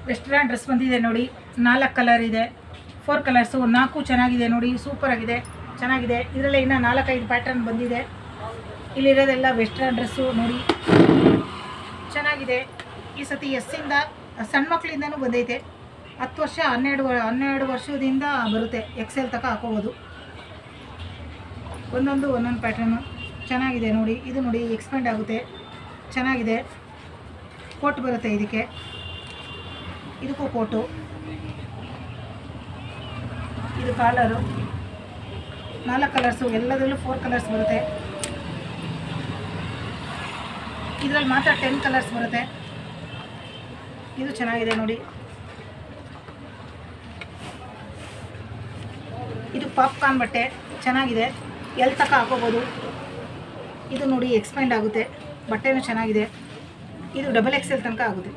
Western dress ಬಂದಿದೆ ನೋಡಿ. 4 colour ಇದೆ, 4 ಕಲರ್ಸು, 4 ಚೆನ್ನಾಗಿದೆ ನೋಡಿ, ಸೂಪರ್ ಆಗಿದೆ, ಚೆನ್ನಾಗಿದೆ. ಇದರಲ್ಲೇ ಇನ್ನೂ 4-5 ಪ್ಯಾಟರ್ನ್ ಬಂದಿದೆ. ಇಲ್ಲಿರೋದೆಲ್ಲ ವೆಸ್ಟರ್ನ್ ಡ್ರೆಸ್ಸು ನೋಡಿ, ಚೆನ್ನಾಗಿದೆ. ಈ ಸತಿ ಎಸ್ಸಿಂದ ಸಣ್ಣ ಮಕ್ಕಳಿಂದನೂ ಬಂದೈತೆ. 10 ವರ್ಷ 12 ವರ್ಷದಿಂದ ಬರುತ್ತೆ. ಎಕ್ಸೆಲ್ ತನಕ ಹಾಕೋಬೋದು. ಒಂದೊಂದು ಪ್ಯಾಟ್ರನ್ನು ಚೆನ್ನಾಗಿದೆ ನೋಡಿ. ಇದು ನೋಡಿ ಎಕ್ಸ್ಪೆಂಡ್ ಆಗುತ್ತೆ, ಚೆನ್ನಾಗಿದೆ. ಕೋಟ್ ಬರುತ್ತೆ ಇದಕ್ಕೆ, ಇದಕ್ಕೂ ಕೋಟು. ಇದು ಕಾಲರು, 4 ಕಲರ್ಸು, ಎಲ್ಲದರಲ್ಲೂ 4 ಕಲರ್ಸ್ ಬರುತ್ತೆ. ಇದರಲ್ಲಿ ಮಾತ್ರ 10 ಕಲರ್ಸ್ ಬರುತ್ತೆ. ಇದು ಚೆನ್ನಾಗಿದೆ ನೋಡಿ. ಇದು ಪಾಪ್ಕಾರ್ನ್ ಬಟ್ಟೆ, ಚೆನ್ನಾಗಿದೆ, ಎಲ್ಲಿ ತನಕ ಹಾಕೋಬೋದು. ಇದು ನೋಡಿ ಎಕ್ಸ್ಪೆಂಡ್ ಆಗುತ್ತೆ, ಬಟ್ಟೆನೂ ಚೆನ್ನಾಗಿದೆ. ಇದು ಡಬಲ್ XL ತನಕ ಆಗುತ್ತೆ.